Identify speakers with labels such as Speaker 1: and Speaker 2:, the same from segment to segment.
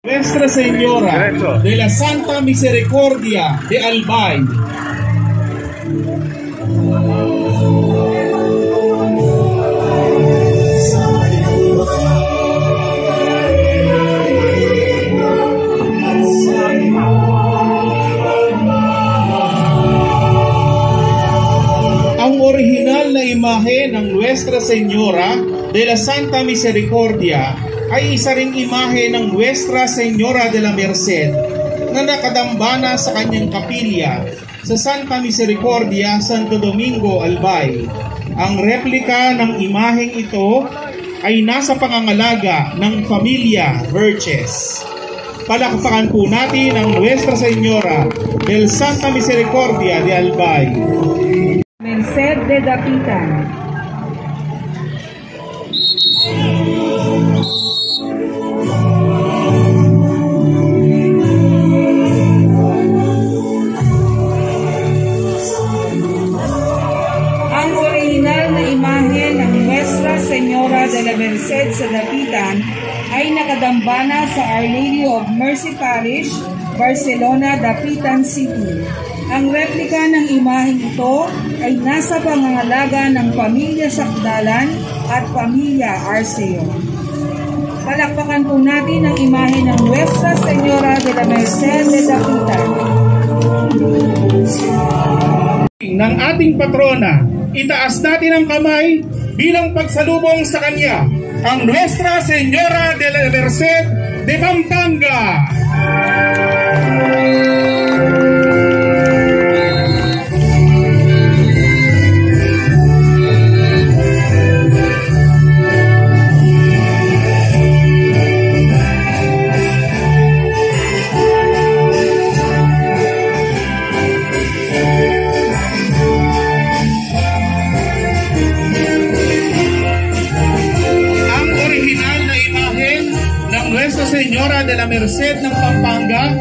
Speaker 1: Nuestra Señora de la Santa Misericordia de Albay. Ang orihinal na imahe ng Nuestra Señora de la Santa Misericordia ay isa ring imahe ng Nuestra Señora de la Merced na nakadambana sa kanyang kapilya sa Santa Misericordia, Santo Domingo, Albay. Ang replika ng imaheng ito ay nasa pangangalaga ng pamilya Verges. Palakpakan po natin ang Nuestra Señora del Santa Misericordia de Albay.
Speaker 2: Merced de Dapitan. Señora de la Merced sa Dapitan ay nakadambana sa Our Lady of Mercy Parish, Barcelona, Dapitan City. Ang replika ng imaheng ito ay nasa pangangalaga ng pamilya Sakdalan at pamilya Arceo. Palakpakan po natin ang imahe ng Nuestra Señora de la Merced de Dapitan.
Speaker 1: Ng ating patrona, itaas natin ang kamay bilang pagsalubong sa kanya, ang Nuestra Señora de la Merced de Pampanga. Nuestra Señora de la Merced ng Pampanga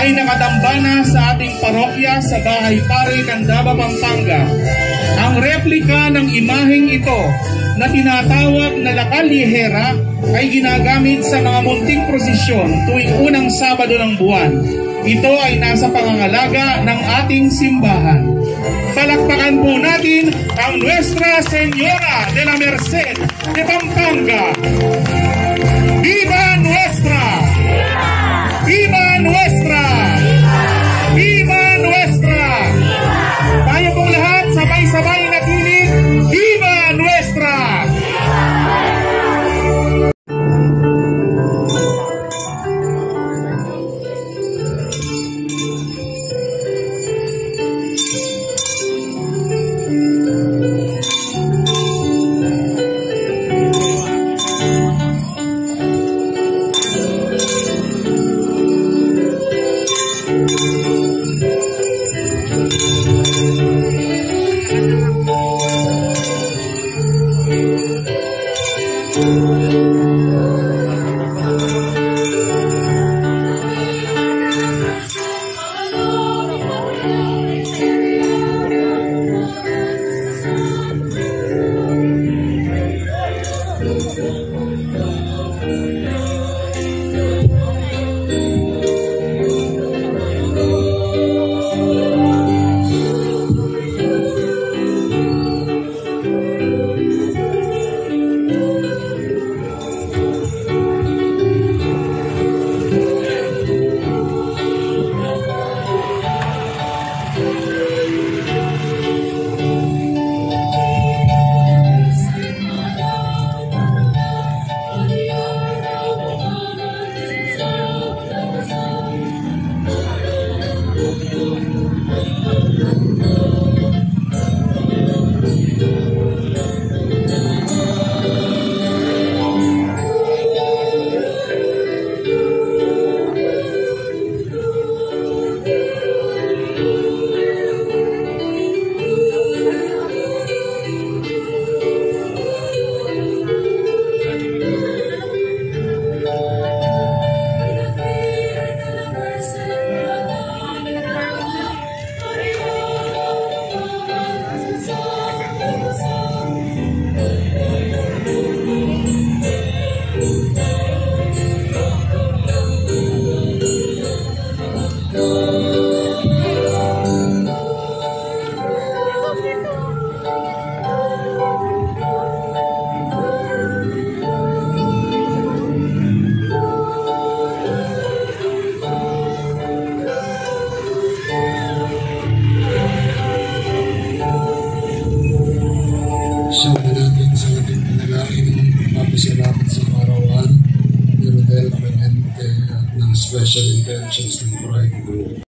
Speaker 1: ay nakadambana sa ating parokya sa Bahay Pare, Candaba, Pampanga. Ang replika ng imaheng ito na tinatawag na lakalyehera ay ginagamit sa mga munting prosesyon tuwing unang Sabado ng buwan. Ito ay nasa pangangalaga ng ating simbahan. Palakpakan po natin ang Nuestra Señora de la Merced de Pampanga. Viva nuestra! Viva nuestra! Viva nuestra! Tayo pong lahat sabay-sabay nakinig. Viva nuestra!
Speaker 3: maraming salamat sa parawan ni Rodel Clemente at ng Special Intentions ng Pride Group.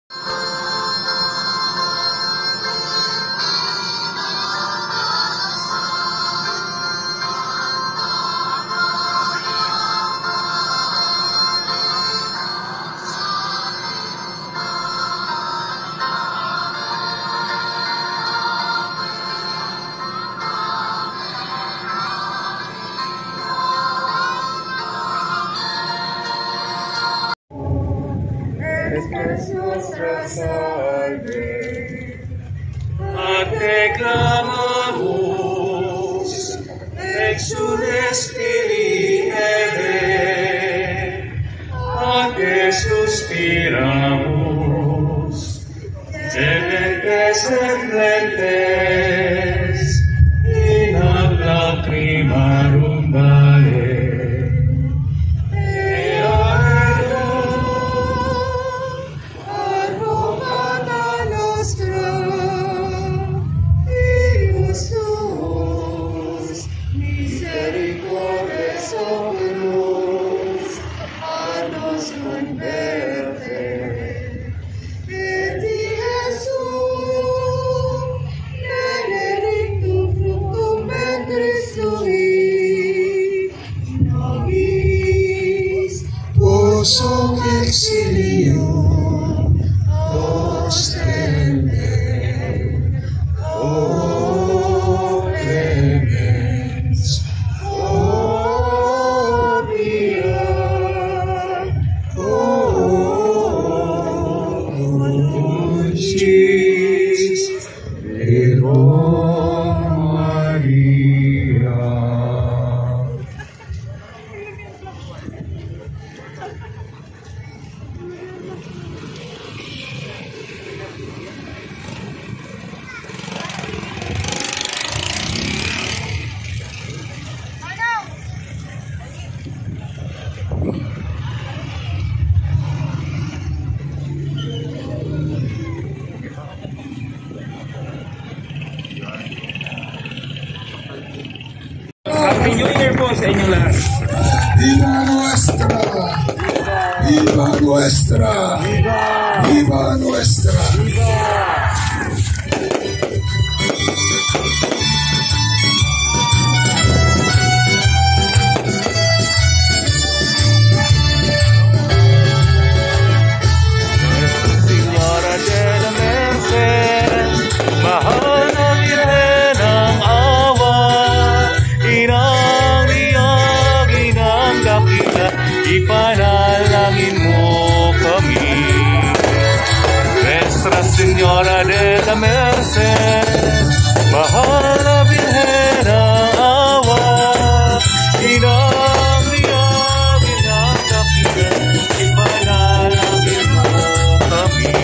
Speaker 4: Es nuestra salve, te clamamos, exudes Filii Eve, a te suspiramos, sementes sementes, in ab lacrimarum vale.
Speaker 3: Son exilio, ostende, o clemens, o pia, o dulcis, Maria.
Speaker 4: Happy New Year po sa inyong lahat.
Speaker 3: Viva nuestra! Viva nuestra! Viva nuestra!
Speaker 4: Señora de la merced, mahal na Birhen ng awa, inang niyag, inang dakila, ipanalangin mo kami. Nuestra Señora de la merced, mahal na Birhen ng awa, inang niyag, inang dakila, ipanalangin mo kami.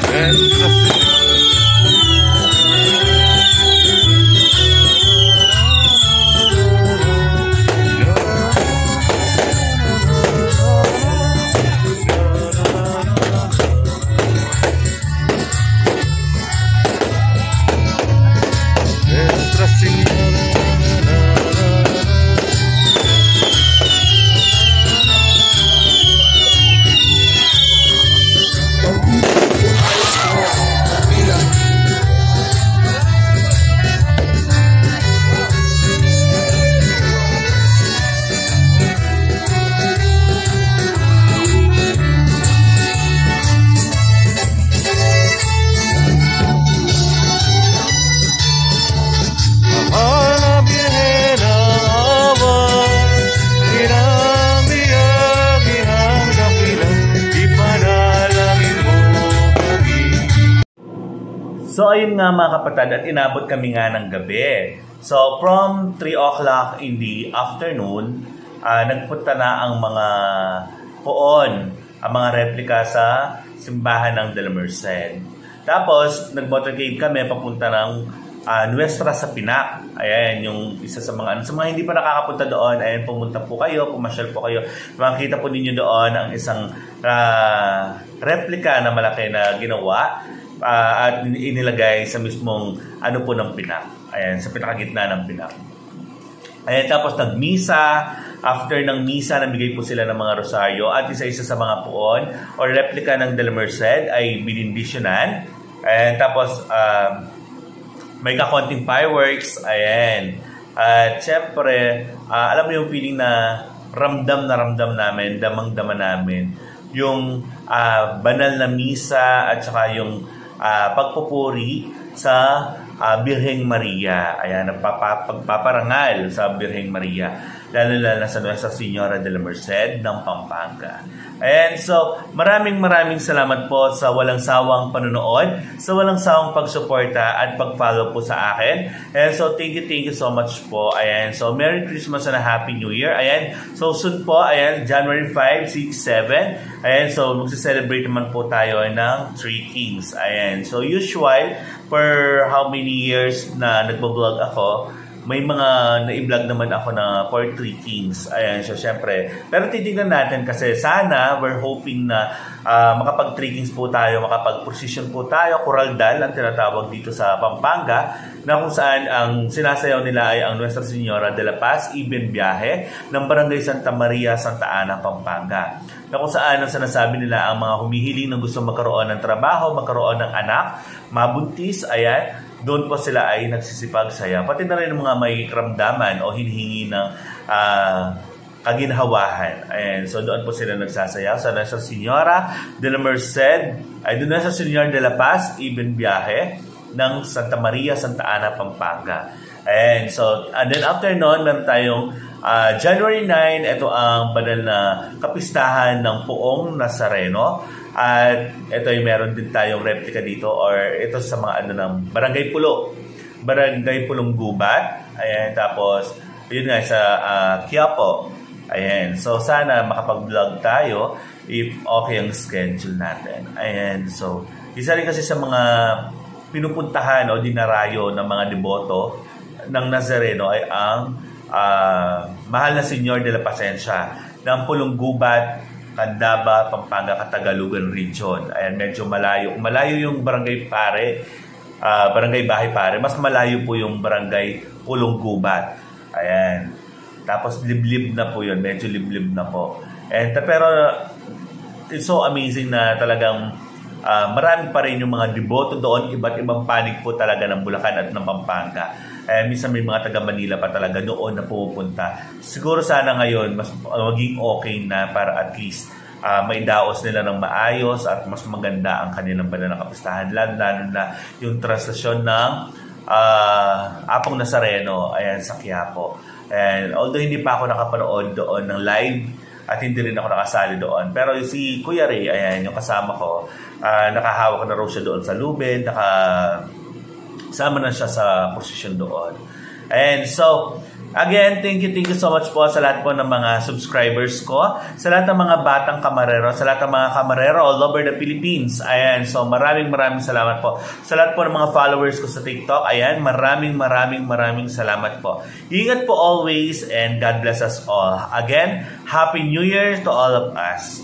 Speaker 4: Nuestra So ayun nga mga kapatid, at inabot kami nga ng gabi. So from 3 o'clock in the afternoon, nagpunta na ang mga poon, ang mga replika sa simbahan ng De La Merced. Tapos nag-motorcade kami papunta ng Nuestra sa Pinak. Ayan, yung isa sa mga sa mga hindi pa nakakapunta doon, ayan, pumunta po kayo, pumasyal po kayo. Makikita po ninyo doon ang isang replika na malaki na ginawa at inilagay sa mismong ano po ng Pinak. Ayan, sa pinakagitna ng binak. Ayan, tapos nagmisa. After ng misa, namigay po sila ng mga rosaryo at isa-isa sa mga puon o replika ng de la Merced ay binindisyonan. Ayan, tapos may kakonting fireworks. Ayan. At syempre, alam mo yung feeling na ramdam namin, damang-dama namin yung banal na misa at saka yung pagpupuri sa Birheng Maria. Ayan, pagpaparangal sa Birheng Maria. Lalo-lalo sa Nuestra Señora de la Merced ng Pampanga. Ayan, so maraming salamat po sa walang sawang panonood, sa walang sawang pagsuporta at pag-follow po sa akin. Ayan, so thank you so much po. Ayan, so Merry Christmas and a Happy New Year. Ayan, so soon po, ayan, January 5, 6, 7. Ayan, so magse-celebrate naman po tayo ng Three Kings. Ayan, so usual, for how many years na nagbo-vlog ako, may mga na-i-vlog naman ako na for Three Kings. Ayan, so syempre. Pero titignan natin kasi sana, we're hoping na makapag Three Kings po tayo, makapag-procession po tayo, kuraldal ang tinatawag dito sa Pampanga, na kung saan ang sinasayaw nila ay ang Nuestra Señora de la Paz, Ibn Biyahe, ng Barangay Santa Maria, Santa Ana, Pampanga. Na kung saan ang sinasabi nila ang mga humihiling na gusto magkaroon ng trabaho, magkaroon ng anak, mabuntis, ayan, doon po sila ay nagsisipag-saya. Pati na rin ng mga may karamdaman o hinihingi ng kaginhawahan. Ayan, so doon po sila nagsasayaw sa Nuestra Señora de la Merced, ay doon Nuestra Señora de la Paz, Ibn Biyahe, ng Santa Maria, Santa Ana, Pampanga. Ayan, so, and then after noon, meron tayong January 9, ito ang banal na kapistahan ng Poong Nazareno. At ito ay meron din tayong replika dito or ito sa mga ng Barangay Pulo. Barangay Pulong Gubat. Ayan, tapos yun nga sa Quiapo. Ayan, so sana makapag-vlog tayo if okay ang schedule natin. Ayan, so isa rin kasi sa mga pinupuntahan o dinarayo ng mga deboto ng Nazareno ay ang Mahal na Senyor de la Pacencia ng Pulong Gubat, Candaba, Pampanga, Catagalugan Region. Ayan, medyo malayo. Malayo yung Barangay Pare, Barangay Bahay Pare. Mas malayo po yung Barangay Pulong Gubat. Ayan. Tapos liblib na po yun. Medyo liblib na po. And, pero it's so amazing na talagang marami pa rin yung mga deboto doon. Iba't ibang panig po talaga ng Bulacan at ng Pampanga. Minsan may mga taga Manila pa talaga doon na pumupunta. Siguro sana ngayon mas maging okay na para at least may daos nila ng maayos at mas maganda ang kanilang banal na kapistahan. Lalo na yung translasyon ng Apong Nazareno, ayan, sa Quiapo. And although hindi pa ako nakapanood doon ng live at hindi rin ako nakasali doon. Pero si Kuya Ray, ayan, yung kasama ko, nakahawak na raw siya doon sa lubid, sama na siya sa posisyon doon. And so, again, thank you so much po sa lahat po ng mga subscribers ko, sa lahat ng mga batang kamarero, sa lahat ng mga kamarero all over the Philippines. Ayan, so maraming salamat po. Sa lahat po ng mga followers ko sa TikTok, ayan, maraming salamat po. Ingat po always and God bless us all. Again, Happy New Year to all of us.